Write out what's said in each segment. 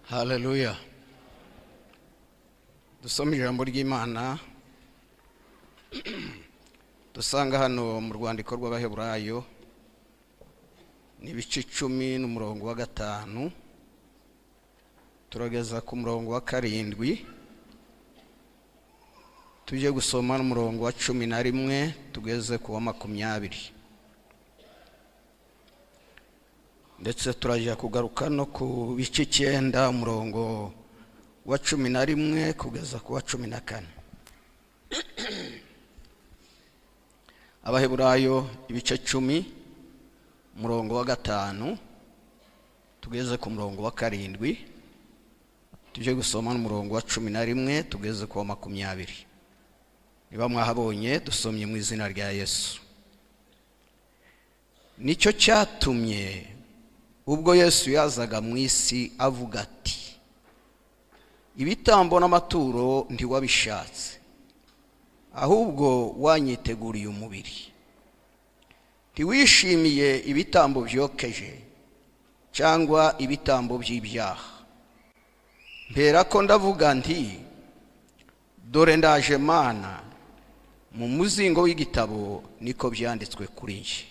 Haleluya. Dusoma ijambo ry'Imana dusanga hano mu rwandiko rw'Abaheburayo n'ibice 10 n'umurongo wa 5 turageza ku murongo wa 7 tuje gusoma n'umurongo wa 11 tugeze ku wa 20 ndetse turaje kugaruka no ku bice 9 umurongo wa 11 kugeza ku wa 14. Abaheburayo ibice 10 umurongo wa 5 tugeze ku murongo wa 7 tuje gusoma n'umurongo wa 11 tugeze ku wa 20. Niba mwahabonye dusomye mu izina rya Yesu. Nicyo cyatumye ubwo Yesu yazaga mu isi avuga ati, ibitambo n'amaturo ntiwabishatse, ahubwo wanyiteguriye umubiri. Ntiwishimiye ibitambo byokeje cyangwa ibitambo by'ibyaha. Mpera ko ndavuga nti, dore ndaje Mana, mu muzingo w'igitabo niko byanditswe kuri nje.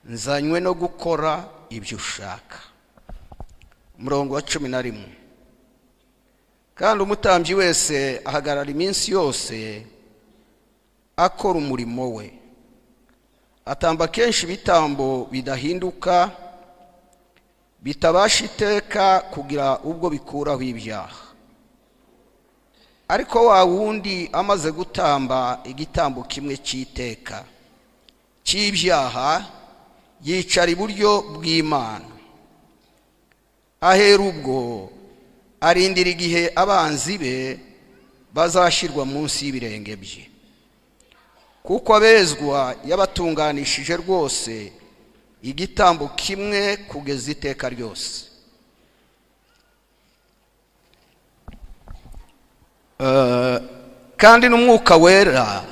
Nzanywe no gukora ibyo ushaka. Murongo wa 11. Kandi umutambyi wese ahagarara iminsi yose akora umurimo we, atamba kenshi ibitambo bidahinduka bitabasha iteka kugira ubwo bikuraho ibyaha. Ariko wa wundi amaze gutamba igitambo kimwe cy'iteka cy'ibyaha, yicara iburyo bw'Imana. Ahera ubwo arindira igihe abanzi be bazashirwa munsi y'ibirenge bye. Kuko abezwa yabatunganishije rwose igitambo kimwe kugeza iteka ryose. Kandi n'Umwuka Wera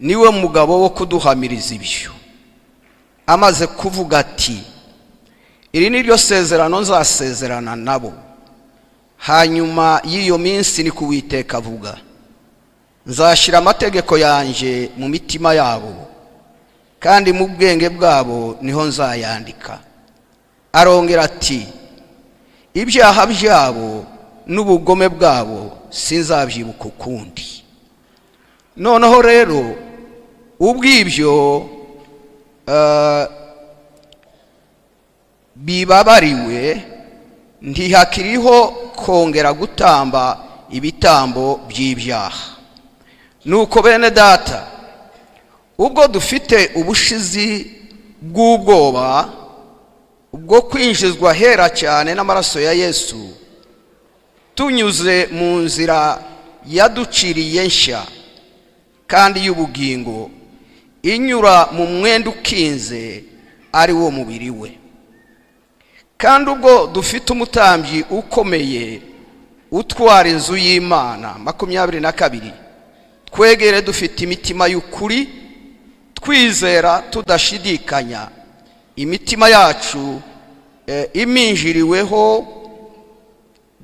niwe mugabo wo kuduhamiriza ibyo. Amaze kuvuga ati, iri ni ryo sezerano nzasezerana nabo hanyuma y'iyo minsi, ni Uwiteka avuga, nzashyira amategeko yanjye mu mitima yabo kandi mu bwenge bwabo niho nzayandika. Arongera ati, ibyaha byabo n'ubugome bwabo sinzabyibuka ukundi. Noneho rero ubw'ibyo bibabariwe, ntihakiriho kongera gutamba ibitambo by'ibyaha. Nuko bene data, ubwo dufite ubushizi bw'ubwoba bwo kwinjizwa hera cyane n'amaraso ya Yesu, tunyuze mu nzira yaduciriye nshya kandi y'ubugingo, inyura mu mwenda ukinze ari wo mubiri we. Kandi ubwo dufite umutambyi ukomeye utwara inzu y'Imana, 22, twegere dufite imitima y'ukuri, twizera tudashidikanya, imitima yacu iminjiriweho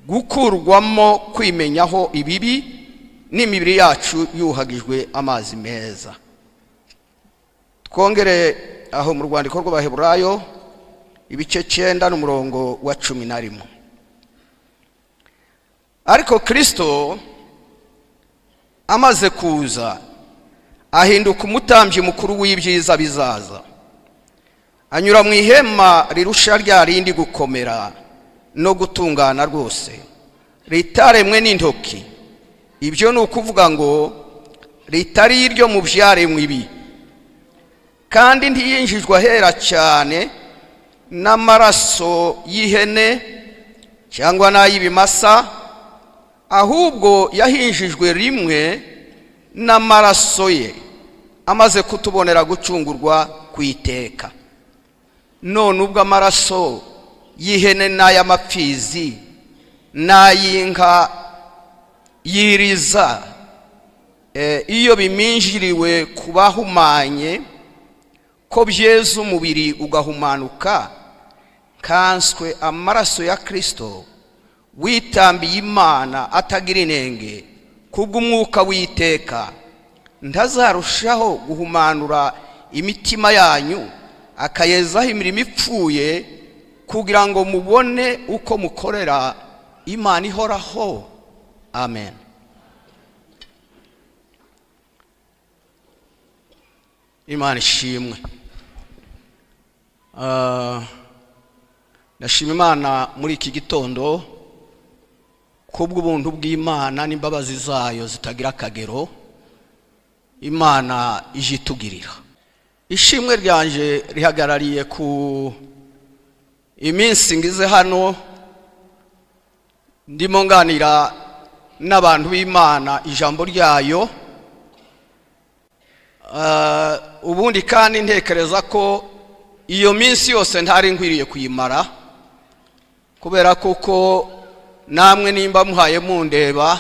gukurwamo kwimenyaho ibibi, n'imibiri yacu yuhagijwe amazi meza. Twongere aho mu rwandiko rw'Abaheburayo ibice 9 n'umurongo wa 11. Ariko Kristo amaze kuza ahinduka umutambyi mukuru w'ibyiza bizaza, anyura mu ihema rirusha rya rindi gukomera no gutungana rwose, ritaremwe n'intoki. Ibyo ni ukuvuga ngo ritari iryo mu byaremwe ibi, kandi ntiyinjijwe ahera cyane n'amaraso y'ihene cyangwa n'ay'ibimasa, ahubwo yahinjijwe rimwe n'amaraso ye, amaze kutubonera gucungurwa kw'iteka. None ubwo amaraso y'ihene n'ay'amapfizi n'ay'inka yiriza iyo biminjiriwe kubahumanye, ko byeza umubiri ugahumanuka, kanswe amaraso ya Kristo witambiye Imana atagira inenge kubw'umwuka w'iteka, ntazarushaho guhumanura imitima yanyu akayezaho imirimo ipfuye, kugira ngo mubone uko mukorera Imana ihoraho. Amen. Imana ishimwe. Ndashima Imana muri iki gitondo kubw'ubuntu bw'Imana n'imbabazi zayo zitagira akagero Imana ije itugirira. Ishimwe ryanje rihagarariye ku iminsi ngize hano ndimo nganira n'abantu b'Imana ijambo ryayo. Ubundi kandi ntekereza ko iyo minsi yose ntari nkwiriye kuyimara, kubera kuko namwe nimba muhaye mundeba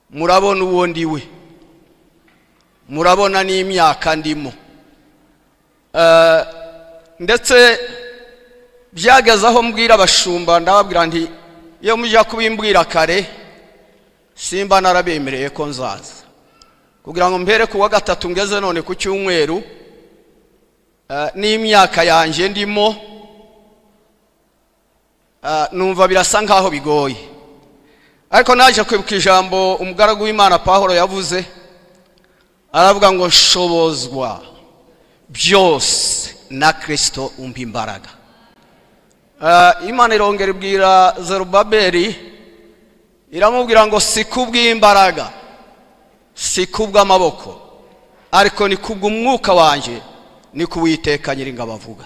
murabona uwo ndiwe, murabona n'imyaka ndimo. Ndetse byageze aho mbwira abashumba ndababwira nti iyo mujya kubimbwira kare simba narabemereye ko nzaza, kugira ngo mpere kuwa gatatu ngeze none ku cyumweru n'imyaka yanje ndimo, numva birasa nkaho bigoye. Ariko naje kwibuka ijambo umugaragu w'Imana Pawulo yavuze, aravuga ngo nshobozwa byose na Kristo umpa imbaraga. Imana irongera ibwira Zerubabeli, iramubwira ngo si kubw'imbaraga, si kubw'amaboko, ariko ni kubw'umwuka wanje, ni kuwiteka Nyiringabo avuga.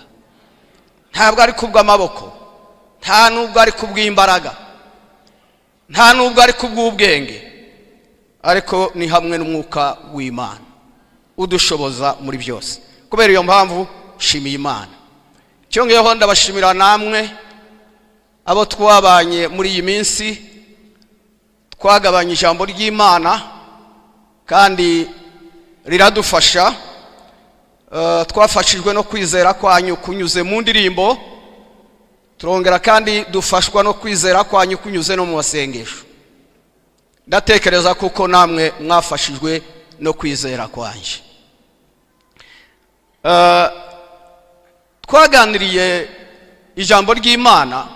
Ntabwo ari kubw'amaboko, nta nubwo ari kubw'imbaraga, nta nubwo ari kubw'ubwenge, ariko ni hamwe n'umwuka w'Imana udushoboza muri byose. Kubera iyo mpamvu shimiye Imana. Cyongeyeho ndabashimira namwe abo twabanye muri iyi minsi, twagabanye ijambo ry'Imana kandi riradufasha. Twafashijwe no kwizera kwanyu kunyuze mu ndirimbo, turongera kandi dufashwa no kwizera kwanyu kunyuze no mu masengesho. Ndatekereza kuko namwe mwafashijwe no kwizera kwanje. Twaganiriye ijambo ry'Imana,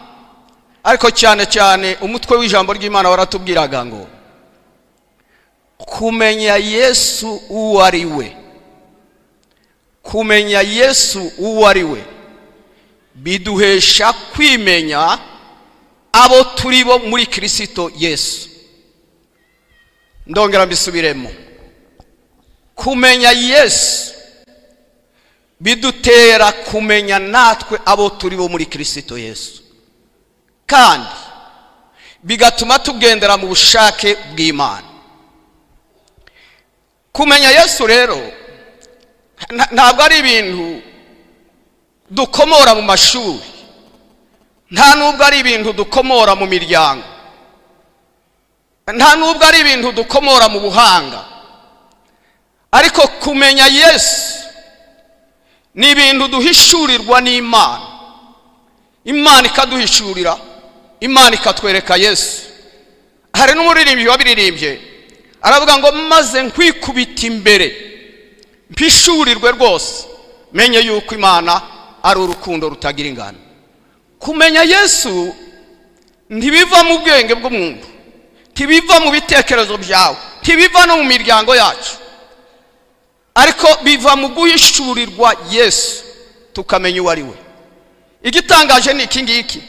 ariko cyane cyane umutwe w'ijambo ry'Imana waratubwiraga ngo kumenya Yesu uwo ari we. Kumenya Yesu uwo ari we biduhesha kwimenya abo turi bo muri Kristo Yesu. Ndongera mbisubiremo. Kumenya Yesu bidutera kumenya natwe abo turi bo muri Kristo Yesu, kandi bigatuma tugendera mu bushake bw'Imana. Kumenya Yesu rero ntabwo ari ibintu dukomora mu mashuri, nta nubwo ari ibintu dukomora mu miryango, nta nubwo ari ibintu dukomora mu buhanga, ariko kumenya Yesu ni ibintu duhishurirwa n'Imana. Imana ikaduhishurira, Imana ikatwereka Yesu. Hari n'umuririmbyi wabiririmbye aravuga ngo maze nkwikubita imbere mpishurirwe rwose, menye yuko Imana ari urukundo rutagira ingano. Kumenya Yesu ntibiva mu bwenge bw'umuntu, ntibiva mu bitekerezo byawe, ntibiva no mu miryango yacu, ariko biva mu guhishurirwa Yesu tukamenya uwo ari we. Igitangaje ni iki ngiki,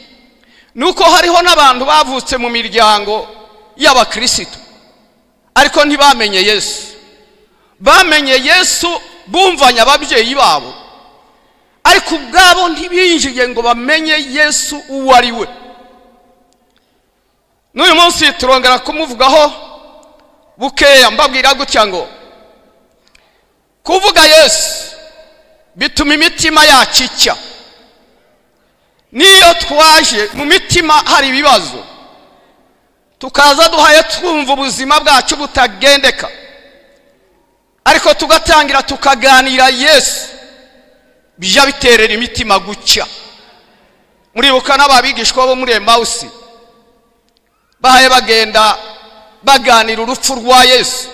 nuko hariho n'abantu bavutse mu miryango y'abakristo ariko ntibamenye Yesu. Bamenye Yesu bumvanye ababyeyi babo, ariko ubwabo ntibinjiye ngo bamenye Yesu uwo ari we. N'uyu munsi turongera kumuvugaho bukeya, mbabwira gutya ngo kuvuga Yesu bituma imitima yacu icya. Niyo twaje mu mitima hari ibibazo, tukaza duhaye twumva ubuzima bwacu butagendeka, ariko tugatangira tukaganira Yesu, bijya biterera imitima gucya. Muribuka n'ababigishwa bo muri Emausi bahaye bagenda baganira urupfu rwa Yesu,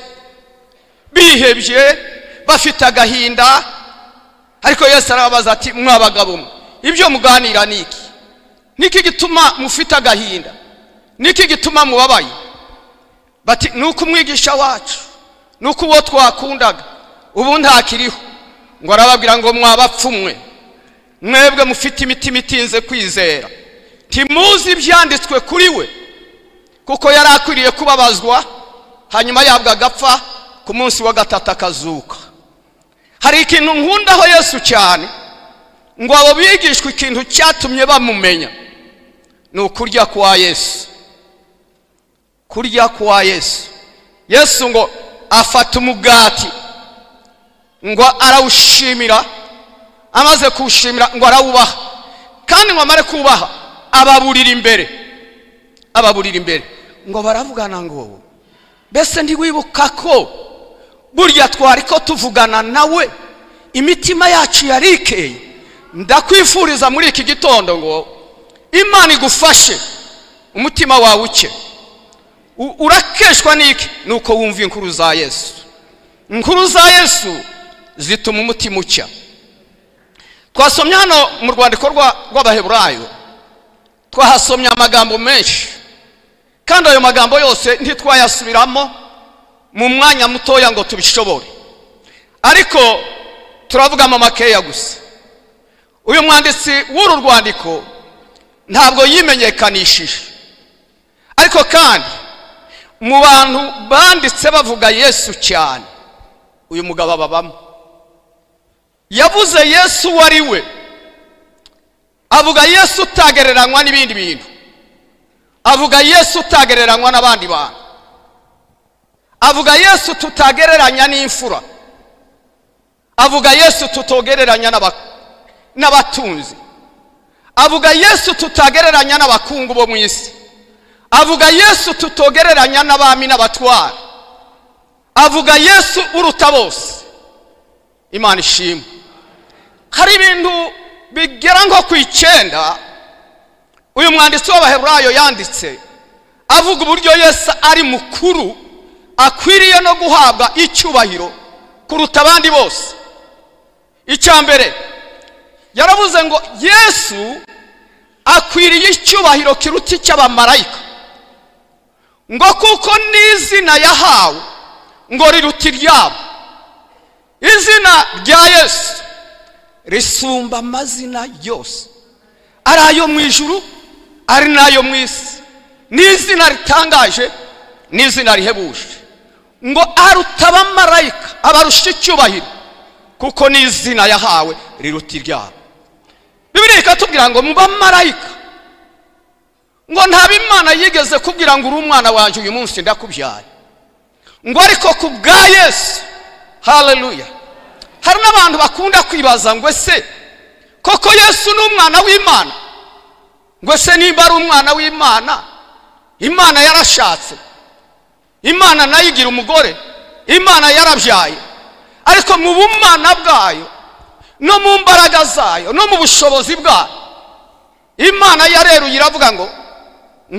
bihebye bafite agahinda. Ariko Yesu arababaza ati, mwabagabo mwe, ibyo muganira niki? Niki gituma mufite agahinda? Niki gituma mubabaye? Bati, nuko umwigisha wacu, nuko uwo twakundaga ubu ntakiriho. Ngo arababwira ngo, mwabapfumwe mwebwe mufite imitima itinze kwizera, ntimuzi ibyanditswe kuri we, kuko yari akwiriye kubabazwa hanyuma yabwa agapfa, ku munsi wa gatatu akazuka. Hari ikintu nkundaho Yesu cyane, ngo abo bigishwa ikintu cyatumye bamumenya ni ukurya kwa Yesu. Kurya kwa Yesu. Yesu ngo afata umugati, ngo arawushimira, amaze kuwushimira ngo arawubaha, kandi ngo amare kubaha ababurira imbere. Ngo baravugana ngo, mbese ntiwibuka ko burya twari ko tuvugana nawe imitima yacu yarikeye? Ndakwifuriza muri iki gitondo ngo Imana igufashe umutima wawe uke. Urakeshwa niki? Nuko wumva inkuru za Yesu. Inkuru za Yesu zituma umutima ucya. Twasomye hano mu rwandiko rw'Abaheburayo, twahasomye amagambo menshi, kandi ayo magambo yose ntitwayasubiramo mu mwanya mutoya ngo tubishobore, ariko turavugamo makeya gusa. Uyu mwanditsi w'uru rwandiko ntabwo yimenyekanishije, ariko kandi mu bantu banditse bavuga Yesu cyane, uyu mugabo ababamo. Yavuze Yesu wari we, avuga Yesu utagereranywa n'ibindi bintu, avuga Yesu utagereranywa n'abandi bantu, avuga Yesu tutagereranya n'imfura, avuga Yesu tutogereranya n'abatunzi, avuga Yesu tutagereranya n'abakungu bo mu isi, avuga Yesu tutogereranya n'abami n'abatwara, avuga Yesu uruta bose. Imana ishimwe. Hari ibintu bigera nko ku 9 uyu mwanditsi w'Abaheburayo yanditse, avuga uburyo Yesu ari mukuru, akwiriye no guhabwa icyubahiro kuruta abandi bose. Icyambere yaravuze ngo Yesu akwiriye icyubahiro kiruta icy'abamarayika, ngo kuko n'izina yahawe ngo riruta iryabo. Izina rya Yesu risumba amazina yose, ari ayo mu ijuru ari nayo mu isi. N'izina ritangaje, n'izina rihebuje, ngo aruta abamarayika, abarusha icyubahiro, kuko n'izina yahawe riruta iryabo. Bibiliya ikatubwira ngo mu bamarayika, ngo nta Imana yigeze kubwira ngo uri umwana wanjye uyu munsi ndakubyaye, ngo ariko ku bwa Yesu. Haleluya. Hari n'abantu bakunda kwibaza ngo ese koko Yesu ni umwana w'Imana? Ngo se nimba ari umwana w'Imana, Imana yarashatse, Imana nayo igira umugore, Imana yarabyaye, ariko mu bumana bwayo no mu mbaraga zayo no mu bushobozi bwayo, Imana yareruye iravuga ngo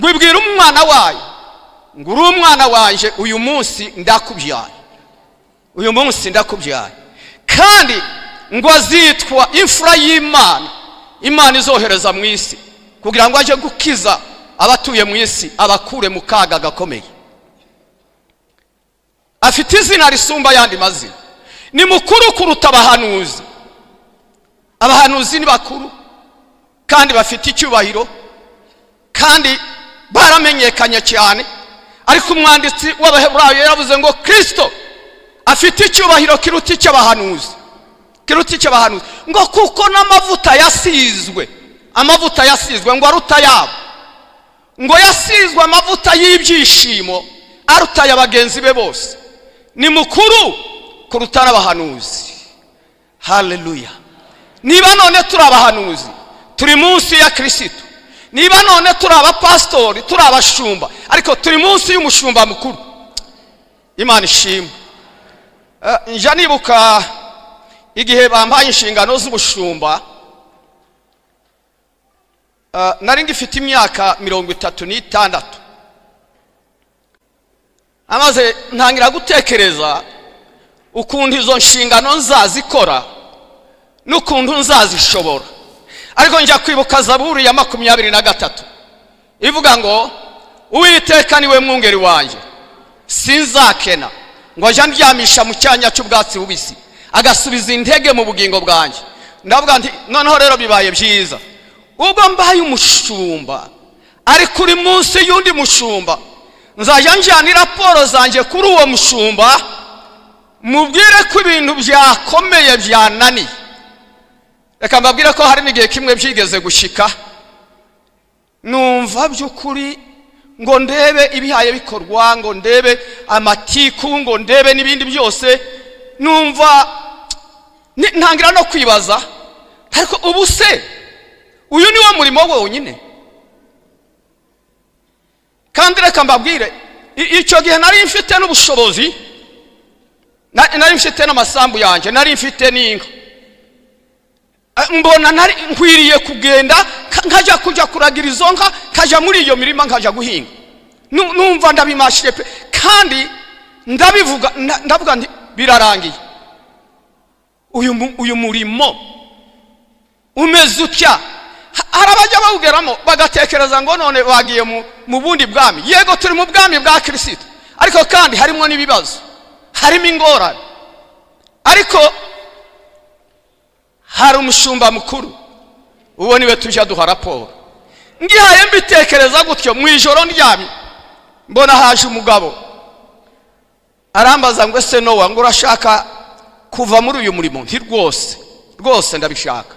ibwira umwana wayo ngo uri umwana wanje uyu munsi ndakubyaye, uyu munsi ndakubyaye, kandi ngo azitwa imfura y'Imana, Imana izohereza mu isi kugira ngo aje gukiza abatuye mu isi, abakure mu kaga gakomeye. Afite izina risumba yandi mazina, ni mukuru kuruta abahanuzi. Abahanuzi ni bakuru kandi bafite icyubahiro kandi baramenyekanye cyane, ariko umwanditsi w'Abaheburayo yaravuze ngo Kristo afite icyubahiro kiruta icy'abahanuzi, kiruta icy'abahanuzi, ngo kuko n'amavuta yasizwe, amavuta yasizwe ngo aruta yabo, ngo yasizwe amavuta y'ibyishimo aruta y'abagenzi be bose. Ni mukuru kuruta n'abahanuzi. Haleluya. Niba none turi abahanuzi, turi munsi ya Kristo, niba none turi abapastori, turi abashumba, ariko turi munsi y'umushumba mukuru. Imana ishimwe. Nja nibuka igihe bampaye inshingano z'ubushumba, nari ngifite imyaka 36. amaze ntangira gutekereza ukuntu izo nshingano nzazikora n'ukuntu nzazishobora. Ariko njya kwibuka Zaburi ya 23 ivuga ngo Uwiteka niwe mwungeri wanjye sinzakena, ngo ajya ndyamisha mu cyanya cy'ubwatsi bubisi, agasubiza intege mu bugingo bwanjye. Ndavuga nti noneho rero bibaye byiza ubwo mbaye umushumba, ariko uri munsi y'undi mushumba, nzajya njyana raporo zanjye kuri uwo mushumba, mubwire ko ibintu byakomeye byananiye. Reka mbabwire ko hari n'igihe kimwe byigeze gushika, numva by'ukuri ngo ndebe ibihaye bikorwa, ngo ndebe amatiku, ngo ndebe n'ibindi byose, numva ntangira no kwibaza, ariko ubu se uyu niwo murimo wonyine? Kandi reka mbabwire, icyo gihe nari mfite n'ubushobozi, nari mfite n'amasambu yanjye, nari mfite n'inka, mbona nari nkwiriye kugenda nkajya kujya kuragira izo nka, nkajya muri iyo mirima nkajya guhinga. Numva ndabimashije pe, kandi ndavuga nti birarangiye. Uyu murimo umeze utya. Hari abajya bawugeramo bagatekereza ngo none bagiye mu bundi bwami. Yego turi mu bwami bwa Kristo, ariko kandi harimo n'ibibazo, harimo ingorane. Ariko hari umushumba mukuru, uwo niwe tujya duha raporo. Ngihaye mbitekereza gutyo, mu ijoro ndyamye mbona haje umugabo arambaza ngo ese Nowa, ngo urashaka kuva muri uyu murimo? Nti rwose ndabishaka.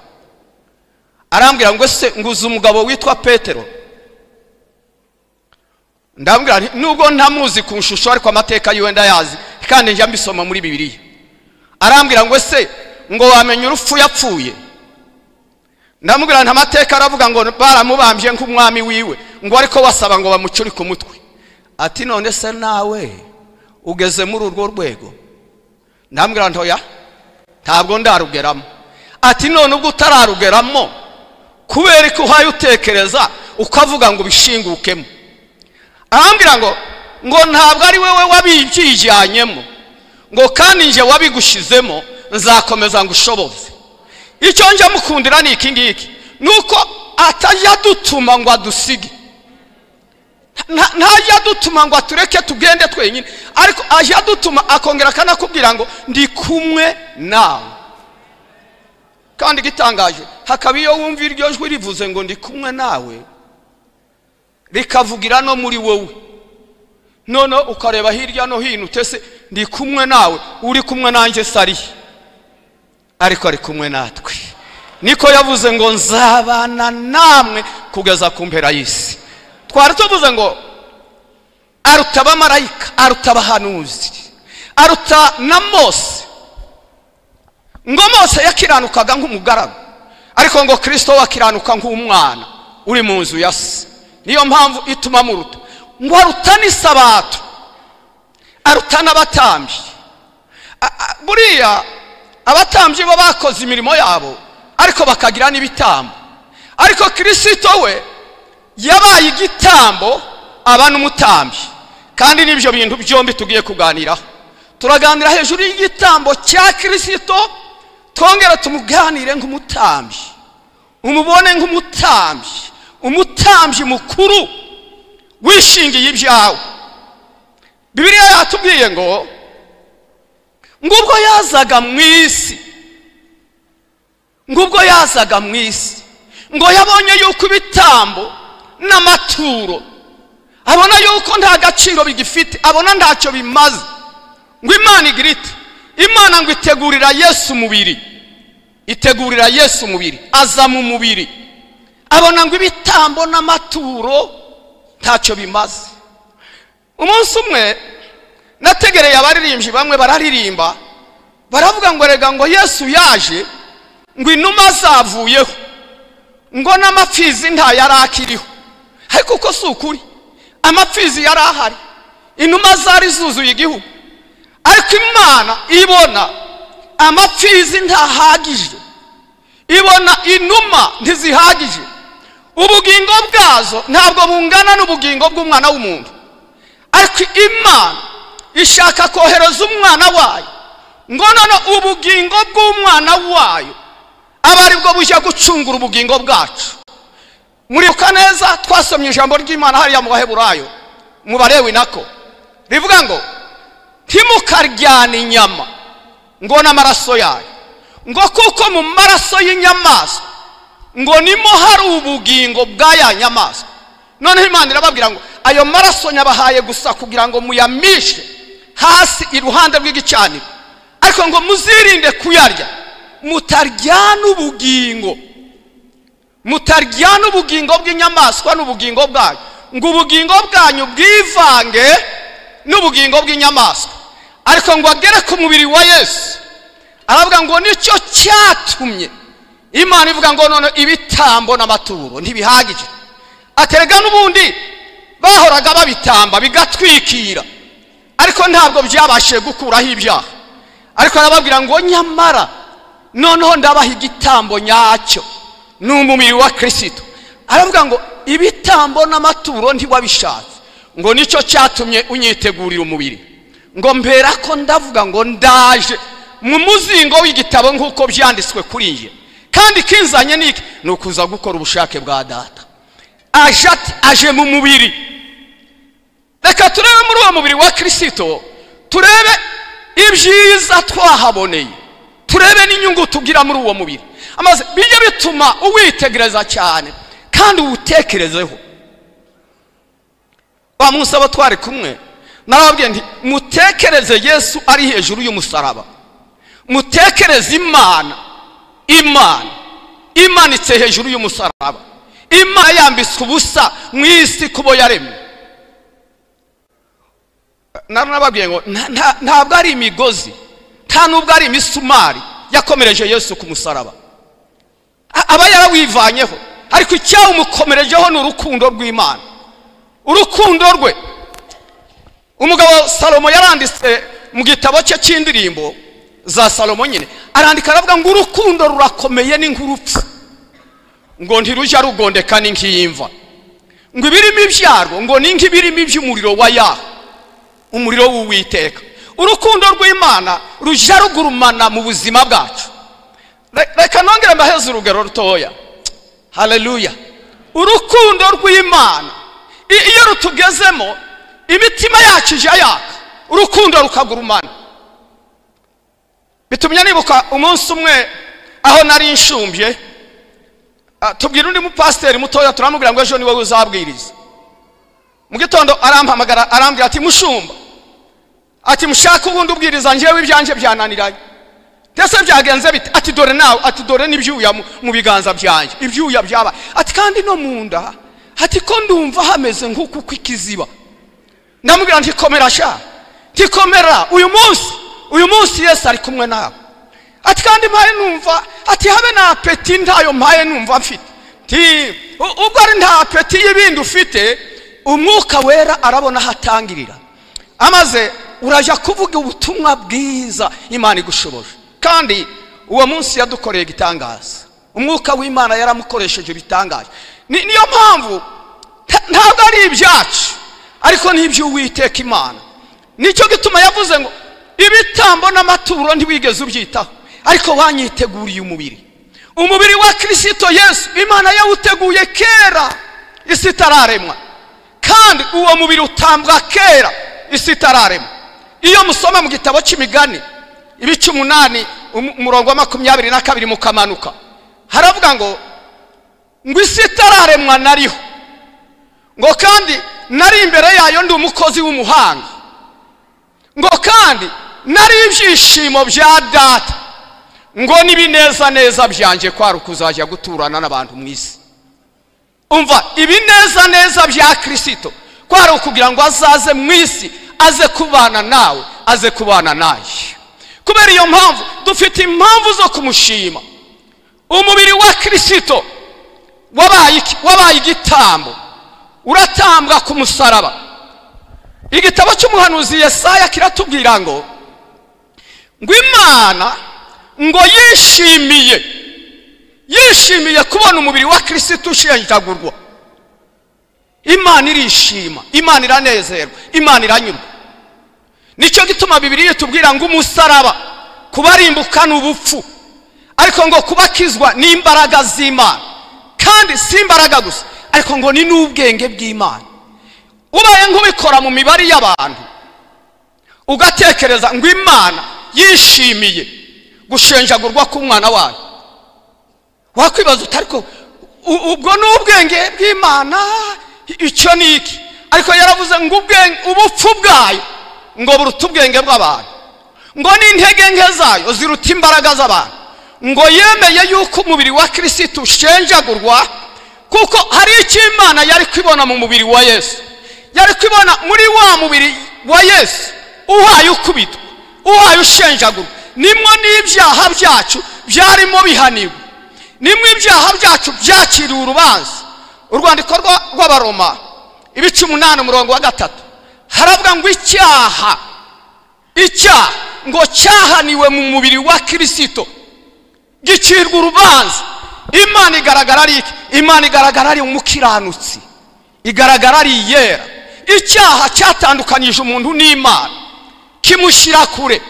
Arambwira ngo ese nguze umugabo witwa Petero? Ndambwira nti nubwo ntamuzi ku nshusho, ariko amateka yiwe ndayazi kandi njya mbisoma muri Bibiliya. Arambwira ngo ese ngo wamenye urupfu yapfuye? Ndamubwira nti amateka aravuga ngo baramubambye nk'umwami wiwe, ngo ariko wasaba ngo bamucurike umutwe. Ati none se nawe ugeze muri urwo rwego? Ndambwira nti oya, ntabwo ndarugeramo. Ati none ubwo utararugeramo, kubera ko uhaye utekereza ukavuga ngo bishingukemo? Arambwira ngo ntabwo ari wewe wabibyijyanyemo, ngo kandi nje wabigushizemo, nzakomeza ngushoboze. Icyo nje mukundira ni iki ngiki, nuko atajya dutuma ngo adusige, ntajya dutuma ngo atureke tugende twenyine, ariko ajya dutuma akongera akanakubwira ngo ndi kumwe nawe. Kandi gitangaje, hakaba iyo wumva iryo jwi rivuze ngo ndi kumwe nawe, rikavugira no muri wowe, none ukareba hirya no hino utese ndi kumwe nawe, uri kumwe nanjye sari, ariko ari kumwe natwe. Niko yavuze ngo nzabana namwe kugeza ku mpera y'isi. Twari tuvuze ngo aruta abamarayika, aruta abahanuzi, aruta na Mose. Ngo Mose yakiranukaga nk'umugaragu, ariko ngo Kristo wakiranuka nk'umwana uri mu nzu ya se. Niyo mpamvu ituma muruta. Ngo aruta n'isabato, aruta n'abatambyi. Buriya abatambyi bo bakoze imirimo yabo, ariko bakagira n'ibitambo. Ariko Kristo we yabaye igitambo, aba n'umutambyi. Kandi n'ibyo bintu byombi tugiye kuganiraho. Turaganira hejuru y'igitambo cya Kristo, twongera tumuganire nk'umutambyi, umubone nk'umutambyi, umutambyi mukuru wishingiye ibyawe. Bibiliya yatubwiye ngo ngubwo yazaga mu isi, ngubwo yazaga mu isi, ngo yabonye yuko ibitambo n'amaturo, abona yuko nta gaciro bigifite, abona ntacyo bimaze. Ngo Imana igira iti, Imana ngo itegurira Yesu umubiri, itegurira Yesu umubiri, aza mu mubiri, abona ngo ibitambo n'amaturo ntacyo bimaze. Umunsi umwe nategereye abaririmbyi bamwe bararirimba, baravuga ngo rega ngo Yesu yaje, ngo inuma zavuyeho, ngo n'amapfizi nta yarakiriho. Ariko uko si ukuri, amapfizi yari ahari, inuma zari zuzuye igihugu, ariko Imana ibona amapfizi ntahagije, ibona inuma ntizihagije, ubugingo bwazo ntabwo bungana n'ubugingo bw'umwana w'umuntu. Ariko Imana ishaka kohereza umwana wayo ngo none ubugingo bw'umwana wayo aba ari bwo bujya gucungura ubugingo bwacu. Muribuka neza twasomye ijambo ry'Imana hariya mu Baheburayo mu Balewi nako rivuga ngo ntimukaryana inyama ngo n'amaraso yayo, ngo kuko mu maraso y'inyamaswa ngo nimo hari ubugingo bw'aya nyamaswa. Noneho Imana irababwira ngo ayo maraso nyabahaye gusa kugira ngo muyamishe hasi iruhande rw'igicaniro, ariko ngo muzirinde kuyarya mutaryana ubugingo, mutaryana ubugingo bw'inyamaswa n'ubugingo bwayo, ngo ubugingo bwanyu bwivange n'ubugingo bw'inyamaswa. Ariko ngo agere ku mubiri wa Yesu aravuga ngo nicyo cyatumye Imana ivuga ngo none ibitambo n'amaturo ntibihagije. Aterega n'ubundi bahoraga babitamba bigatwikira, ariko ntabwo byabashije gukuraho ibyaha. Ariko arababwira ngo nyamara noneho ndabaha igitambo nyacyo n'umubiri wa Kristo. Aravuga ngo ibitambo n'amaturo ntiwabishatse, ngo nicyo cyatumye unyitegurira umubiri. Ngo mbera ko ndavuga ngo ndaje mu muzingo w'igitabo nk'uko byanditswe kuri njye, kandi kinzanye niki ni ukuza gukora ubushake bwa Data. Aje mu mubiri. Reka turebe muri uwo mubiri wa Kristo, turebe ibyiza twahaboneye, turebe n'inyungu tugira muri uwo mubiri. Amaze bijye bituma uwitegereza cyane kandi uwutekerezeho. Bamusaba twari kumwe narababwiye nti mutekereze Yesu ari hejuru y'umusaraba, mutekereze Imana imanitse hejuru y'umusaraba, Imana yambitswe ubusa mu isi kubo yaremye. Narababwiye ngo ntabwo ari imigozi, nta nubwo ari imisumari yakomereje Yesu ku musaraba, aba yarawivanyeho, ariko icyawumukomerejeho ni urukundo rw'Imana, urukundo rwe. Umugabo Salomo yaranditse mu gitabo cye cy'indirimbo za Salomo nyine, arandika aravuga ngo urukundo rurakomeye ni nk'urupfu, ngo ntirujya rugondeka ni nk'imva, ngo ibirimo ibyarwo ngo ni nk'ibirimo iby'umuriro wa Yaho, umuriro w'Uwiteka. Urukundo rw'Imana rujya rugurumana mu buzima bwacu. Reka nongere mbaheze urugero rutoya. Haleluya. Urukundo rw'Imana iyo rutugezemo imitima yacu ije yaka, urukundo rukagurumana. Bitumye nibuka umunsi umwe aho nari nshumbye, tubwira undi mupasiteri mutoya turamubwira ngo ejo ni wowe uzabwiriza. Mu gitondo arampamagara arambwira ati mushumba, ati mushaka ubundi ubwiriza njyewe ibyanje byananiranye. Ndetse byagenze bite? Ati dore nawe, ati dore n'ibyuya mu biganza byanje, ibyuya byaba. Ati kandi no munda, ati ko ndumva hameze nk'uku kw'ikiziba. Ndamubwira nti komera sha, ntikomera uyu munsi Yesu ari kumwe nawe. Ati kandi mpaye numva, ati habe na apeti ntayo mpaye numva mfite. Ubwo ari nta apeti y'ibindi ufite, umwuka wera arabona hatangirira. Amaze uraja kuvuga ubutumwa bwiza Imana igushoboje. Kandi uwo munsi yadukoreye igitangaza, umwuka w'Imana yaramukoresheje ibitangaje. Niyo mpamvu ntabwo ari ibyacu, ariko n'iby'Uwiteka Imana. Nicyo gituma yavuze ngo ibitambo n'amaturo ntiwigeze ubyitaho, ariko wanyiteguriye umubiri wa Kristo Yesu. Imana yawuteguye kera isi itararemwa, kandi uwo mubiri utambwa kera isi itararemwa. Iyo musoma mu gitabo cy'Imigani ibice 8 umurongo wa 22 mukamanuka, haravuga ngo isi itararemwa nariho, ngo kandi nari imbere yayo ndi umukozi w'umuhanga, ngo kandi nari ibyishimo bya Data, ngo n'ibineza neza byanje kwari kuzajya guturana n'abantu mu isi. Umva, ibineza neza bya Kristo kwari ukugira ngo azaze mu isi, aze kubana nawe, aze kubana naye. Kubera iyo mpamvu dufite impamvu zo kumushima. Umubiri wa Kristo wabaye igitambo, uratambwa ku musaraba. Igitabo cy'umuhanuzi Yesaya kiratubwira ngo Imana ngo yishimiye kubona umubiri wa Kristo ushenjagurwa. Imana irishima, Imana iranezerwa, Imana iranyurwa. nicyo gituma Bibiliya itubwira ngo umusaraba kubarimbuka n'ubupfu, ariko ngo kubakizwa n'imbaraga z'Imana, kandi si imbaraga gusa ariko ngo ni n'ubwenge bw'Imana. Ubaye nk'ubikora mu mibare y'abantu ugatekereza ngo Imana yishimiye gushenjagurwa k'umwana wayo, wakwibaza utariko ubwo n'ubwenge bw'Imana icyo ni iki? Ariko yaravuze ngo ubupfu bwayo ngo buruta ubwenge bw'abantu, ngo n'intege nke zayo ziruta imbaraga z'abantu, ngo yemeye yuko umubiri wa Kristo ushenjagurwa, kuko hari icyo Imana yari kwibona mu mubiri wa Yesu. Yari kwibona muri wa mubiri wa Yesu uhaye ukubitwa, uhaye ushenjagurwa, nimwo n'ibyaha byacu byarimo bihanirwa, nimwe ibyaha byacu byakiriwe urubanza. Urwandiko rw'Abaroma 8:3 haravuga ngo icyaha ngo cyahaniwe mu mubiri wa Kristo gicirwa urubanza. Imana igaragara ari iki? Imana igaragara ari umukiranutsi, igaragara ari yera. Icyaha cyatandukanije umuntu n'Imana kimushyira kure,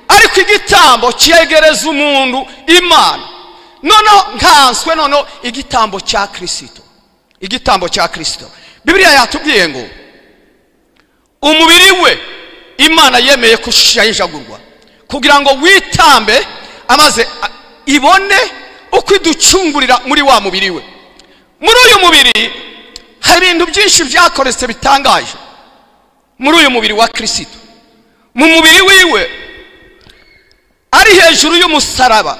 ariko igitambo cyegereza umuntu Imana. Noneho nkanswe noneho igitambo cya Kristo, igitambo cya Kristo. Bibiliya yatubwiye ngo umubiri we Imana yemeye kushenjagurwa kugira ngo witambe, amaze ibone uko iducungurira muri wa mubiri we. Muri uyu mubiri hari ibintu byinshi byakoretse bitangaje. Muri uyu mubiri wa Kristo, mu mubiri wiwe ari hejuru y'umusaraba,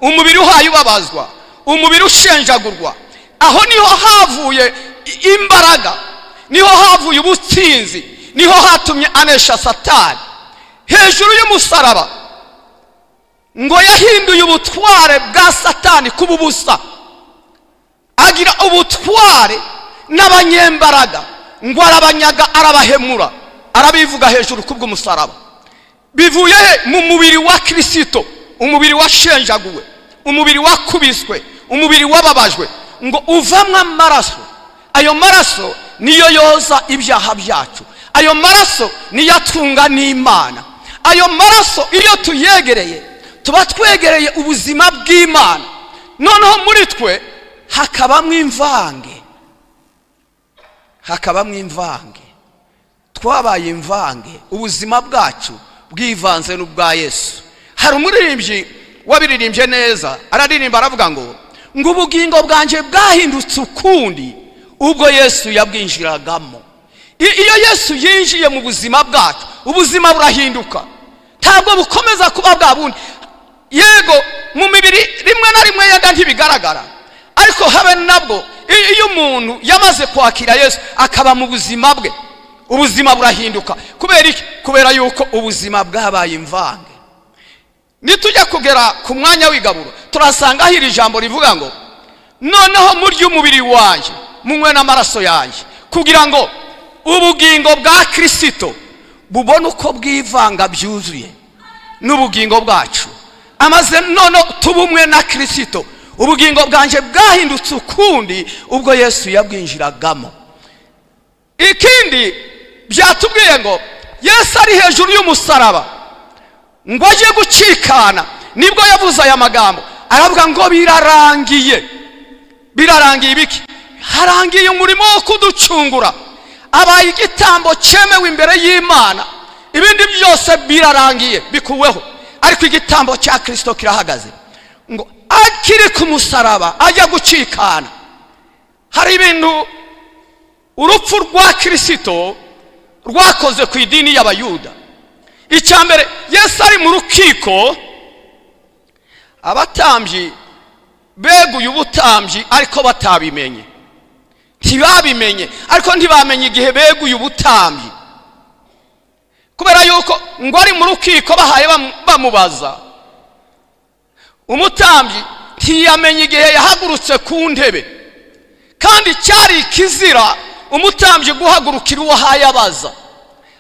umubiri uhaye ubabazwa, umubiri ushenjagurwa, aho niho havuye imbaraga, niho havuye ubutsinzi, niho hatumye anesha Satani. Hejuru y'umusaraba ngo yahinduye ubutware bwa Satani kuba ubusa, agira ubutware n'abanyembaraga, ngo arabanyaga, arabahemura, arabivuga hejuru kubw'umusaraba. Bivuye mu mubiri wa Kristo, umubiri washenjaguwe, umubiri wakubiswe, umubiri wababajwe, ngo uvamwe amaraso. Ayo maraso niyo yoza ibyaha byacu, ayo maraso niyo atunga n'Imana. Ayo maraso iyo tuyegereye tuba twegereye ubuzima bw'Imana. Noneho muri twe hakabamwe imvange, hakabamwe imvange, twabaye imvange, ubuzima bwacu bwivanze n'ubwa Yesu. Hari umuririmbyi wabiririmbye neza, araririmba aravuga ngo ubugingo bwanje bwahindutse ukundi ubwo Yesu yabwinjiragamo. Iyo Yesu yinjiye mu buzima bwacu, ubuzima burahinduka, ntabwo bukomeza kuba bwa bundi. Yego mu mibiri rimwe na rimwe yaga ntibigaragara, ariko habe nabwo iyo umuntu yamaze kwakira Yesu akaba mu buzima bwe, ubuzima burahinduka. Kubera iki? Kubera yuko ubuzima bwabaye imvange. Nitujya kugera ku mwanya w'igaburo turasanga hiri jambo rivuga ngo noneho murya umubiri wanje munywe n'amaraso yanjye, kugira ngo ubugingo bwa Kristo bubone uko bwivanga byuzuye n'ubugingo bwacu, amaze none tubumwe na Kristo. Ubugingo bwanje bwahindutse ukundi ubwo Yesu yabwinjiragamo. Ikindi byatubwiye ngo Yesu ari hejuru y'umusaraba, ngo aje gucikana, nibwo yavuze aya magambo, aravuga ngo birarangiye. Birarangiye ibiki? Harangiye umurimo wo kuducungura, abaye igitambo cyemewe imbere y'Imana, ibindi byose birarangiye bikuweho, ariko igitambo cya Kristo kirahagaze. Ngo akiri ku musaraba ajya gucikana. Hari ibintu urupfu rwa Kristo rwakoze ku idini y'Abayuda. Icyambere, Yesu ari mu rukiko, abatambyi beguye ubutambyi ariko batabimenye, ntibabimenye, ariko ntibamenye igihe beguye ubutambyi, kubera yuko ngo ari mu rukiko bahaye bamubaza. Umutambyi ntiyamenye igihe yahagurutse ku ntebe, kandi cyari ikizira umutambyi guhagurukira uwo ahaye abaza.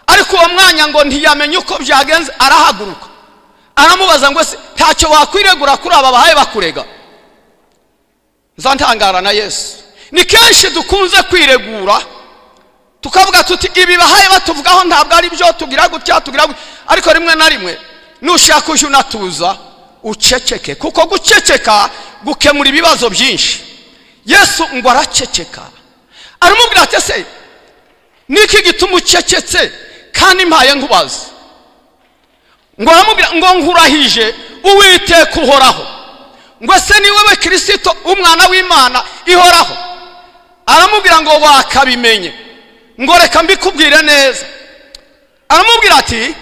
Ariko uwo mwanya ngo ntiyamenye uko byagenze, arahaguruka aramubaza ngo se ntacyo wakwiregura kuri aba bahaye bakurega? Zantangara na Yesu. Ni kenshi dukunze kwiregura tukavuga tuti ibi bahaye batuvugaho ntabwo ari byo, tugira gutya tugira gutya, ariko rimwe na rimwe nushaka uje unatuza uceceke, kuko guceceka gukemura ibibazo byinshi. Yesu ngo araceceka, aramubwira ati ese niki gituma ucecetse kandi mpaye nkubaza? Ngo aramubwira ngo nkurahije Uwiteka uhoraho, ngo se ni wewe Kristo umwana w'Imana ihoraho. Aramubwira ngo wakabimenye, ngo reka mbikubwire neza. Aramubwira ati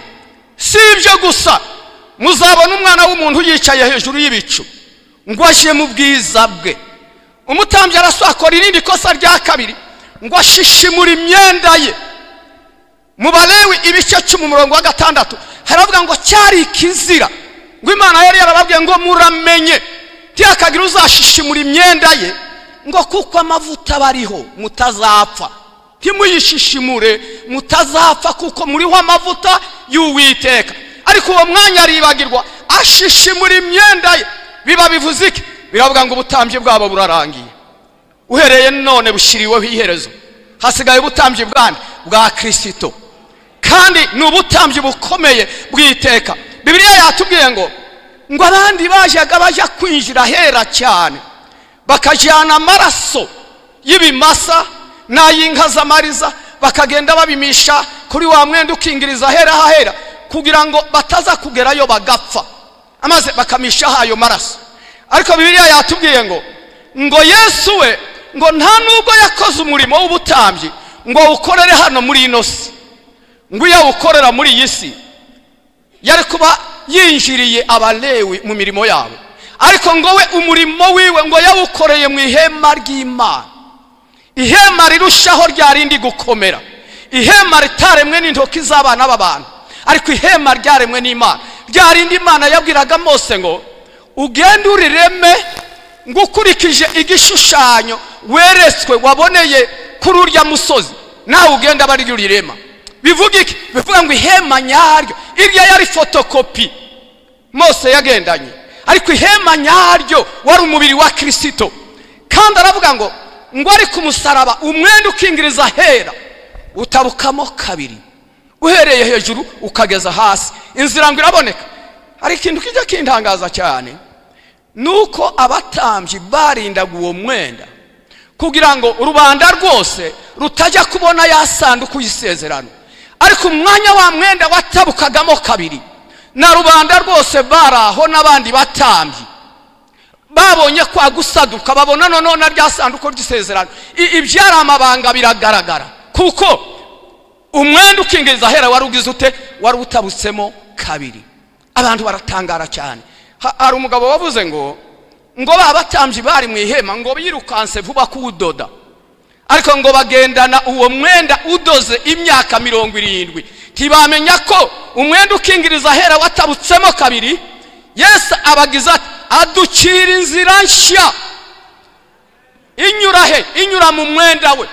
si ibyo gusa, muzabona umwana w'umuntu yicaye hejuru y'ibicu ngo aje mu bwiza bwe. Umutambyi arasakora irindi kosa rya kabiri, ngo ashishimura imyenda ye. Mu Balewi ibice 10:6 haravuga ngo cyari ikizira, ngo Imana yari yarababwiye ngo muramenye ntihakagira uzashishimura imyenda ye, ngo kuko amavuta bariho mutazapfa. Ntimuyishishimure mutazapfa, kuko muriho amavuta y'Uwiteka. Ariko uwo mwanya aribagirwa ashishimura imyenda ye. Biba bivuze iki? Biravuga ngo ubutambyi bwabo burarangiye, uhereye none bushiriweho iherezo. Hasigaye ubutambyi bwa Kristo, kandi ni ubutambyi bukomeye bw'iteka. Bibiliya yatubwiye ngo abandi bajya kwinjira hera cyane bakajyana amaraso y'ibimasa n'ay'inka z'amariza, bakagenda babimisha kuri wa mwenda ukingiriza hera hahera, kugira ngo bataza kugerayo bagapfa, amaze bakamisha hayo maraso. Ariko Bibiliya yatubwiye ngo Yesu we ngo nta nubwo yakoze umurimo w'ubutambyi ngo ukorere hano muri ino si, ngo yawukorera muri iyi si yari kuba yinjiriye Abalewi mu mirimo yabo. Ariko ngo we umurimo wiwe ngo yawukoreye mu ihema ry'Imana, ihema rirushaho ryarindi gukomera, ihema ritaremwe n'intoki z'abana b'abantu, ariko ihema ryaremwe n'Imana, ryarindi Imana yabwiraga Mose ngo ugende urireme ngo ukurikije igishushanyo weretswe waboneye kuri urya musozi, nawe ugenda bari urirema. Bivuga iki? Bivuga ngo ihema nyaryo, irya yari fotokopi Mose yagendanye, ariko ihema nyaryo wari umubiri wa Kristo. Kandi aravuga ngo ari ku musaraba umwenda ukingiriza hera utabukamo kabiri, uhereye hejuru ukageza hasi, inzira ngo iraboneka. Ari ikintu kijya kintangaza cyane, nuko abatambyi barindaga uwo mwenda kugira ngo urubanda rwose rutajya kubona ya sanduku y'isezerano. Ariko umwanya wa mwenda watabukagamo kabiri, na rubanda rwose baraho n'abandi batambyi babonye kwa gusaduka, babona none rya sanduku ry'isezerano ibyara amabanga biragaragara, kuko umwenda ukingiriza hera wari ugize ute? Wari utabutsemo kabiri. Abantu baratangara cyane. Hari umugabo wavuze ngo babatambyi bari mu ihema ngo birukanse vuba kuwudoda, ariko ngo bagendana uwo mwenda udoze imyaka 70, ntibamenya ko umwenda ukingiriza hera watabutsemo kabiri. Yesu abagiza aducira inzira nshya inyura mu mwenda we.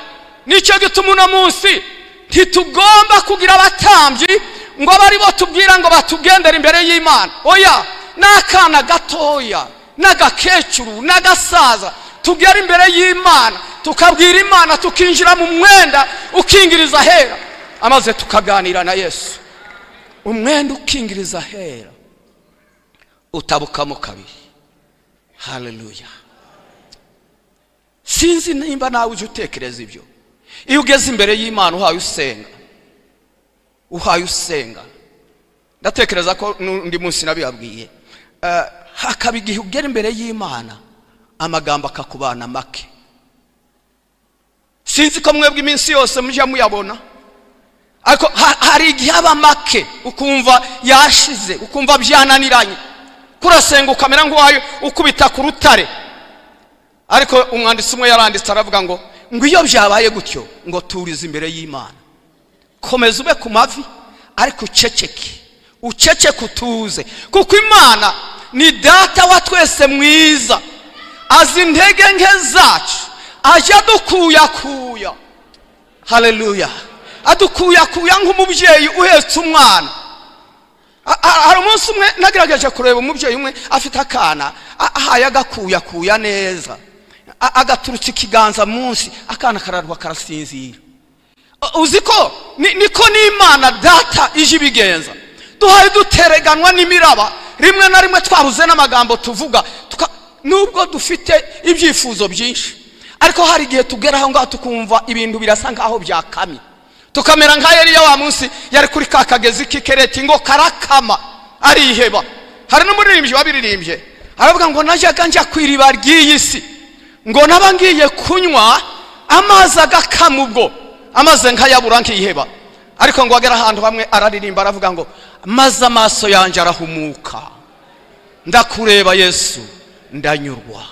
Nicyo gituma uno munsi ntitugomba kugira abatambyi ngo bari bo tubwira ngo batugendera imbere y'Imana. Oya, n'akana gatoya n'agakecuru n'agasaza tugera imbere y'Imana tukabwira Imana, tukinjira mu mwenda ukingiriza hera, amaze tukaganira na Yesu. Umwenda ukingiriza hera utabukamo kabiri. Haleluya. Sinzi nimba nawe uje utekereza ibyo. Iyo ugeze imbere y'Imana uhaye usenga, ndatekereza ko ndi munsi nabibabwiye, hakabigihe ugera imbere y'Imana amagambo akakubana make. Sinzi ko mwebwe iminsi yose mujya muyabona, ariko hari igihe aba make ukumva yashize, ukumva byananiranye, kurasenga ukamera nk'uwayo ukubita ku rutare. Ariko umwanditsi umwe yaranditse aravuga ngo iyo byabaye gutyo ngo turize imbere y'Imana, komeza ube ku mavi ariko uceceke utuze, kuko Imana ni data wa twese mwiza, azi intege nke zacu, ajya adukuyakuya. Haleluya. Adukuyakuya nk'umubyeyi uhetse umwana. Hari umunsi umwe nagerageje kureba umubyeyi umwe afite akana, ahaye agakuyakuya neza, agaturutse ikiganza munsi, akana kararwa karasinzira. Uziko niko n'Imana data ije ibigenza. duhaye dutereganwa n'imiraba, rimwe na rimwe twabuze n'amagambo tuvuga, nubwo dufite ibyifuzo byinshi, ariko hari igihe tugeraho ngaho tukumva ibintu birasa nkaho byakamye, tukamera nka Eliya wa munsi yari kuri ka kagezi k'ikereti ngo karakama ariheba. Hari n'umuririmbyi wabiririmbye aravuga ngo najyaga njya kwiriba ry'iyi si, ngo naba ngiye kunywa amazi agakama, ubwo amaze nkayabura nkiheba, ariko ngo agera ahantu hamwe araririmba aravuga ngo maze amaso yanjye arahumuka, ndakureba Yesu ndanyurwa.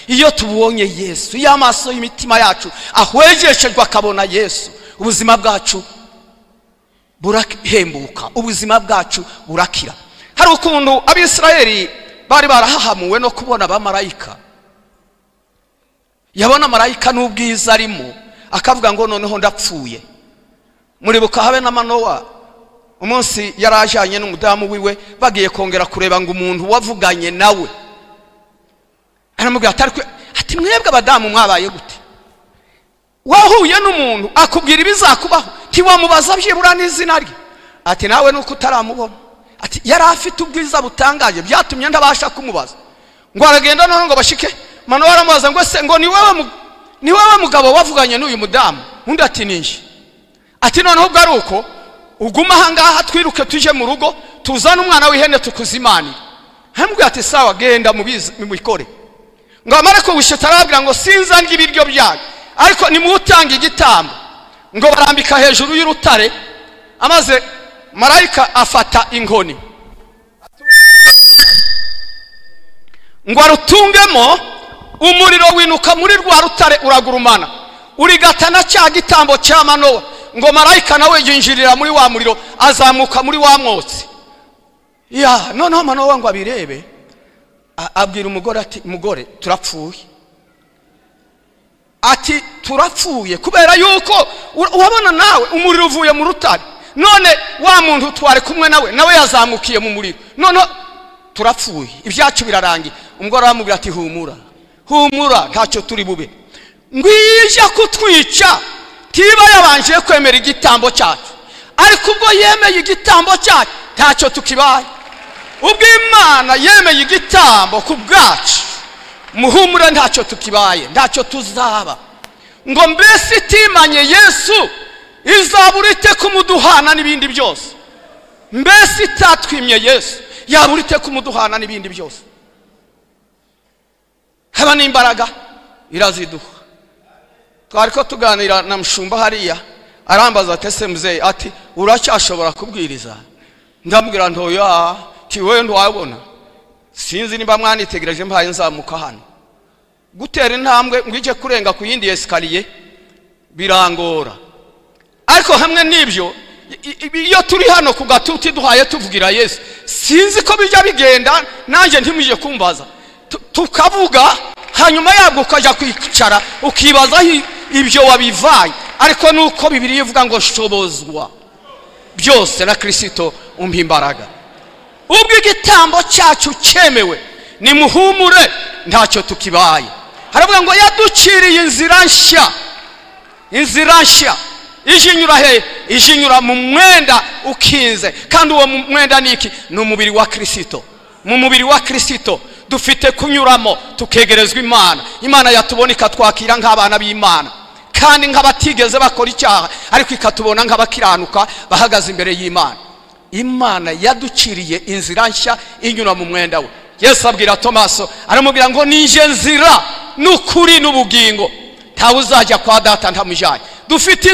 Iyo tubonye Yesu, iyo amaso y'imitima yacu ahwegeshejwe akabona Yesu, ubuzima bwacu burahembuka, ubuzima bwacu burakira. Hari ukuntu Abisirayeli bari barahahamuwe no kubona abamarayika, yabona marayika n'ubwiza arimo akavuga ngo noneho ndapfuye. Muribuka habe na Manowa umunsi yarajanye n'umudamu wiwe bagiye kongera kureba ngo umuntu wavuganye nawe, aramubwira ati mwebwe abadamu mwabaye gute? Wahuye n'umuntu akubwira ibizakubaho, ntiwamubaza byibura n'izina rye? Ati nawe nuko utaramubona. Ati yari afite ubwiza butangaje byatumye ndabasha kumubaza. Ngo aragenda none ngo bashike, Manowa aramubaza ngo se ngo ni wewe mugabo wavuganye n'uyu mudamu? Undi ati ninjye. Ati noneho ubwo ari uko uguma ahangaha twiruke tuje mu rugo tuzana umwana w'ihene tukuzimanira. Hambwira ati sawa genda mubikore. Ngo amare ko wishita arabwira ngo sinzange ibiryo byayo, ariko nimutanga igitambo. Ngo barambika hejuru y'urutare, amaze marayika afata inkoni ngo arutungemo, umuriro winuka muri rwa rutare uragurumana urigatana cya gitambo cya Manowa. Ngo marayika nawe yinjirira muri wa muriro, azamuka muri wa mwotsi. Noneho Manowa ngo abirebe, abwira umugore ati mugore turapfuye. Ati turapfuye kubera yuko urabona nawe umuriro uvuye mu rutare, none wa muntu twari kumwe nawe yazamukiye mu muriro, none turapfuye, ibyacu birarangiye. Umugore aramubwira ati humura ntacyo turi bube, ngwije kutwica tiba yabanje kwemera igitambo cyacu, ariko ubwo yemeye igitambo cyacu ntacyo tukibaye. Ubwo Imana yemeye igitambo ku bwacu, muhumure ntacyo tukibaye, ntacyo tuzaba. Ngo mbese itimanye Yesu izabura ite kumuduhana n'ibindi byose? Mbese itatwimye Yesu yabura ite kumuduhana n'ibindi byose? Haba n'imbaraga iraziduha. Twari ko tuganira na mushumba hariya, arambaza ati ese mzee, ati uracyashobora kubwiriza? Ndamubwira ntoya, ti wewe ndwabona sinzi niba mwanitegereje mpaye nzamuka hano gutera intambwe ngije kurenga ku yindi escalier birangora. Ariko hamwe n'ibyo, iyo turi hano ku gatuti duhaye tuvugira Yesu, sinzi ko bijya bigenda nanjye ntimuje kumbaza, tukavuga hanyuma yabwo ukaja kwicara ukibaza ibyo wabivaye. Ariko nuko Bibiliya ivuga ngo shobozwa byose na Kristo umpa imbaraga. Ubwo igitambo cyacu cyemewe, ni muhumure ntacyo tukibaye. Haravuga ngo yaduciriye inzira nshya ijinyura he? Ijinyura mu mwenda ukinze. Kandi uwo mwenda niki? Ni umubiri wa Kristo. Mu mubiri wa Kristo dufite kunyuramo tukegerezwa Imana. Imana yatubona ikatwakira nk'abana b'Imana, kandi nk'abatigeze bakora icyaha, ariko ikatubona nk'abakiranuka bahagaze imbere y'Imana. Imana yaduciriye inzira nshya inyura mu mwenda we. Yesu abwira Tomaso, aramubwira ngo nije nzira n'ukuri n'ubugingo, ntawe uzajya kwa data ntamujyanye. Dufite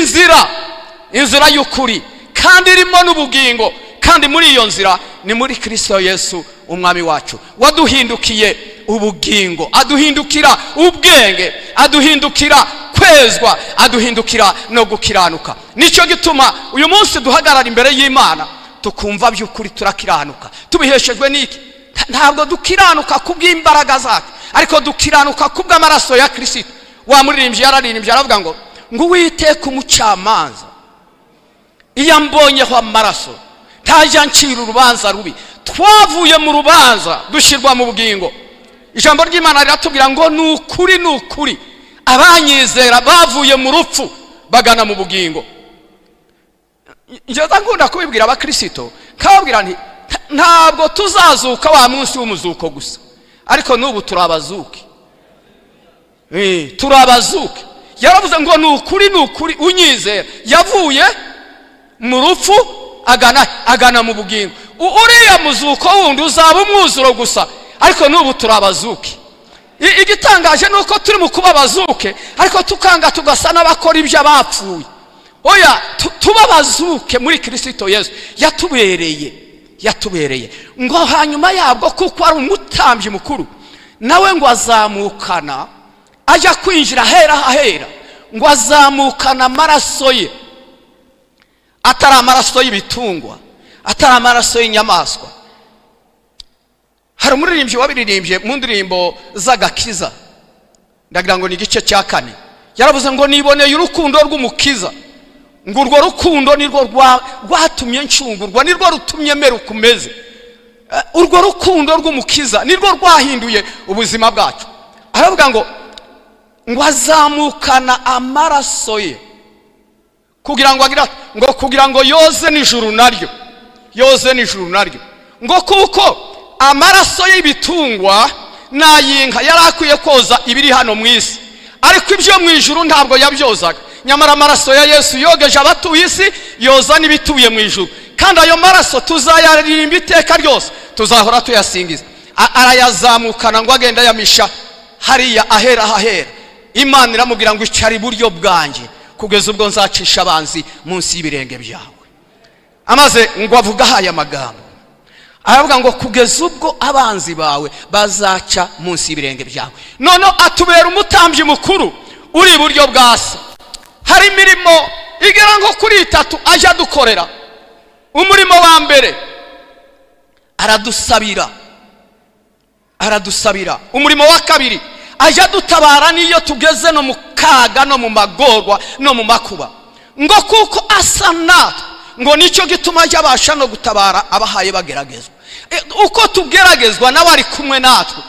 inzira y'ukuri kandi irimo n'ubugingo, kandi muri iyo nzira ni muri Kristo Yesu umwami wacu waduhindukiye ubugingo, aduhindukira ubwenge, aduhindukira kwezwa, aduhindukira no gukiranuka. Nicyo gituma uyu munsi duhagarara imbere y'Imana tukumva by'ukuri turakiranuka. Tubiheshejwe n'iki? Ntabwo dukiranuka kubw'imbaraga zacu, ariko dukiranuka kubw'amaraso ya Kristo. Wa muririmbyi yararirimbye aravuga ngo Uwiteka umucamanza iyo mbonyeho amaraso ntajya ncira urubanza rubi. Twavuye mu rubanza dushyirwa mu bugingo. Ijambo ry'Imana riratubwira ngo nukuri abanyizera bavuye mu rupfu bagana mu bugingo. Njye nkunda kubibwira abakristo kabwira nti ntabwo tuzazuka wa munsi w'umuzuko gusa, ariko n'ubu turabazuke. Turabazuke. Yaravuze ngo ni ukuri unyizera yavuye mu rupfu agana mu bugingo. Uriya muzuko wundi uzaba umwuzuro gusa, ariko n'ubu turabazuke. Igitangaje nuko turi mu kuba bazuke, ariko tukanga tugasa n'abakora ibyo abapfuye. Oya, tubabazuke muri Kristo Yesu. Yatubereye ngo hanyuma yabwo kuko ari umutambyi mukuru, nawe ngo azamukana ajya kwinjira ahera, ngo azamukana amaraso ye, atari amaraso y'ibitungwa, atari amaraso y'inyamaswa. Hari umuririmbyi wabiririmbye mu ndirimbo z'agakiza, ndagira ngo ni igice cya 4, yaravuze ngo niboneye urukundo rw'umukiza, ngo urwo rukundo nirwo rwatumye ncungurwa, nirwo rutumye mera ukumeze. Urwo rukundo rw'umukiza nirwo rwahinduye ubuzima bwacu. Aravuga ngo azamukana amaraso ye kugira ngo yoze n'ijuru naryo, ngo kuko amaraso y'ibitungwa n'ay'inka yari akwiye koza ibiri hano mu isi, ariko ibyo mu ijuru ntabwo yabyozaga. Nyamara amaraso ya Yesu yogeje abatuye isi, yoza n'ibituye mu ijuru, kandi ayo maraso tuzayaririmba iteka ryose, tuzahora tuyasingiza. Arayazamukana ngo agenda yamisha hariya ahera. Imana iramubwira ngo icara iburyo bwanjye kugeza ubwo nzacisha abanzi munsi y'ibirenge byawe. Amaze ngo avuga haya magambo, aravuga ngo kugeza ubwo abanzi bawe bazaca munsi y'ibirenge byawe. None atubera umutambyi mukuru uri iburyo bwa Se. Hari imirimo igera ngo kuri 3 ajya dukorera. Umurimo wa mbere, aradusabira. Umurimo wa kabiri, ajya dutabara niyo tugeze no mu kaga no mu magorwa no mu makuba, ngo kuko asa natwe, ngo nicyo gituma ajya abasha no gutabara abahaye bageragezwa. Uko tugeragezwa nawe ari kumwe natwe,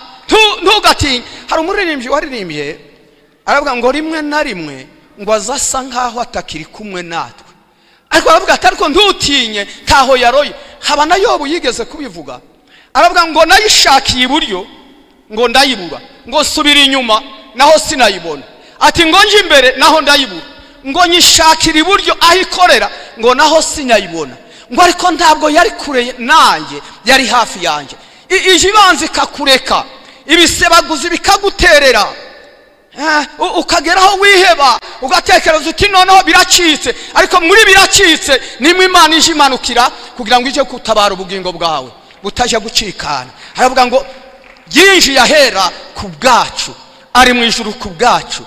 ntugatinye. Hari umuririmbyi waririmbye aravuga ngo rimwe na rimwe ngo azasa nkaho atakiri kumwe natwe, ariko aravuga ati ariko ntutinye, ntaho yaroye. Haba na Yobu yigeze kubivuga, aravuga ngo nayishakiye iburyo ngo ndayibura, ngo subira inyuma naho sinayibona, ati ngo nje imbere naho ndayibura, ngo nyishakira iburyo aho ikorera ngo naho sinayibona, ngo ariko ntabwo yari kure nanjye, yari hafi yanjye. Ijibanze kakureka, ibisebaguzi bikaguterera, ukageraho wiheba, ugatekereza uti noneho biracitse, ariko muri biracitse nimwe Imana ije imanukira kugira ngo ije gutabara ubugingo bwawe butajya gucikana. Aravuga ngo yinjiye ahera ku bwacu, ari mu ijuru ku bwacu,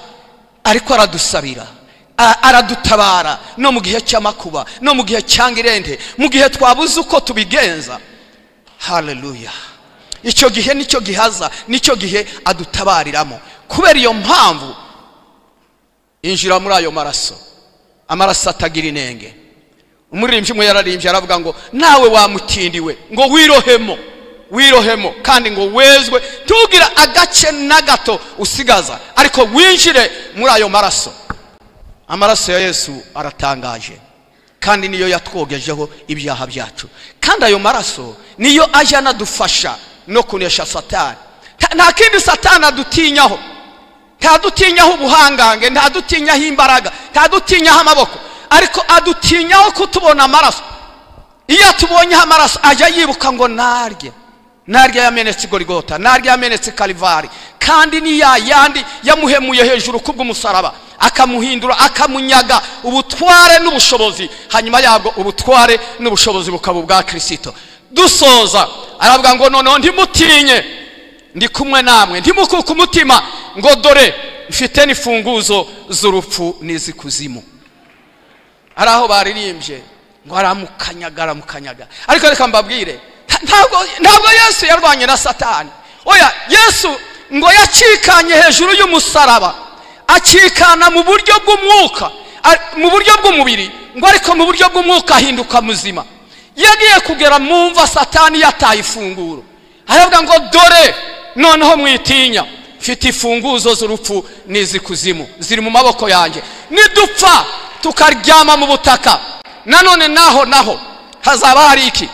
ariko aradusabira, aradutabara no mu gihe cy'amakuba, no mu gihe cyangirende, mu gihe twabuze uko tubigenza. Haleluya! Icyo gihe nicyo gihaza, nicyo gihe adutabariramo. Kubera iyo mpamvu injira muri ayo maraso, amaraso atagira inenge. Umuririmbyi mwe yararimbye aravuga ngo nawe wamutindiwe, ngo wirohemo kandi ngo wezwe, tugira agace na gato usigaza, ariko winjire muri ayo maraso. Amaraso ya Yesu aratangaje, kandi niyo yatwogejeho ibyaha byacu, kandi ayo maraso niyo ajya nadufasha no kunesha Satani. Nta kindi Satani adutinyaho, ntadutinyaho ubuhangange, ntadutinyaho imbaraga, ntadutinyaho amaboko, ariko adutinyaho kutubona amaraso. Iyo tubonye amaraso ajya yibuka ngo narya yamenetse Golgotha, narya yamenetse Kalivari, kandi ni yandi yamuhemuye hejuru kubw'umusaraba, akamuhindura, akamunyaga ubutware n'ubushobozi, hanyuma yabwo ubutware n'ubushobozi bukaba bwa Kristo. Dusoza aravuga ngo noneho ntimutinye, ndi kumwe namwe, ntimukuke umutima, ngo dore mfite n'ifunguzo z'urupfu n'izikuzimu. Araho baririmbye ngo aramukanyaga. Ariko reka mbabwire, ntabwo Yesu yarwanye na Satani. Oya, Yesu ngo yacikanye hejuru y'umusaraba, acikana mu buryo bw'umwuka, mu buryo bw'umubiri, ngo ariko mu buryo bw'umwuka ahinduka muzima. Yagiye kugera mu mva Satani yataye ifunguro, aravuga ngo dore noneho mwitinya, mfite ifunguzo z'urupfu n'izikuzimu, ziri mu maboko yanjye. Nidupfa tukaryama mu butaka, nanone naho hazaba hari iki?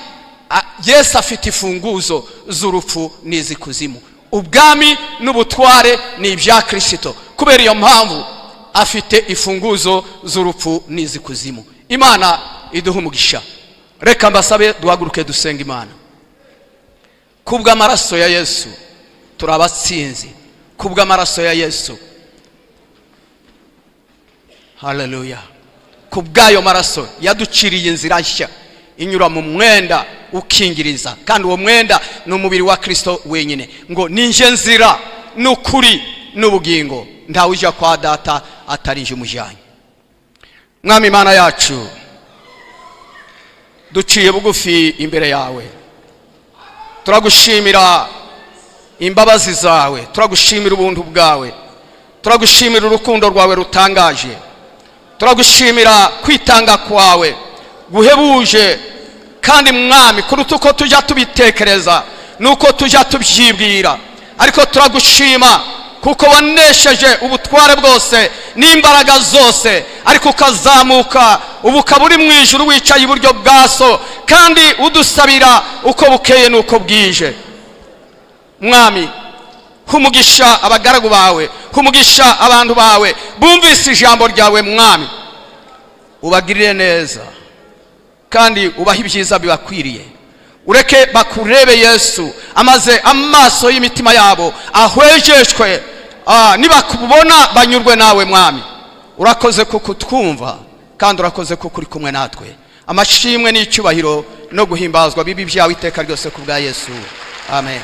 Yesu afite ifunguzo z'urupfu n'izikuzimu. Ubwami n'ubutware ni ibya Kristo. Kubera iyo mpamvu afite ifunguzo z'urupfu n'izikuzimu. Imana iduha umugisha. Reka mbasabe duhaguruke dusenga Imana. Kubw'amaraso ya Yesu turabatsinzi. Kubw'amaraso ya Yesu, haleluya, kubw'ayo maraso yaduciriye inzira nshya inyura mu mwenda ukingiriza, kandi uwo mwenda ni umubiri wa Kristo wenyine. Ngo ninje nzira n'ukuri n'ubugingo, ntawe ujya kwa data atari nje umujyanye. Mwami Imana yacu, duciye bugufi imbere yawe, turagushimira imbabazi zawe, turagushimira ubuntu bwawe, turagushimira urukundo rwawe rutangaje, turagushimira kwitanga kwawe guhebuje. Kandi Mwami, kuruta uko tujya tubitekereza nuko tujya tubyibwira, ariko turagushima kuko wanesheje ubutware bwose n'imbaraga zose, ariko ukazamuka ubu ukaba uri mu ijuru wicaye iburyo bwa so, kandi udusabira uko bukeye nuko bwije. Mwami, humugisha abagaragu bawe, humugisha abantu bawe bumvise ijambo ryawe. Mwami, ubagirire neza kandi ubahe ibyiza bibakwiriye. Ureke bakurebe Yesu, amaze amaso y'imitima yabo ahwejeshwe, nibakubona banyurwe nawe. Mwami, urakoze kuko twumva, kandi urakoze kuko uri kumwe natwe. Amashimwe n'icyubahiro no guhimbazwa bibi byawe iteka ryose kubwa Yesu. Amen.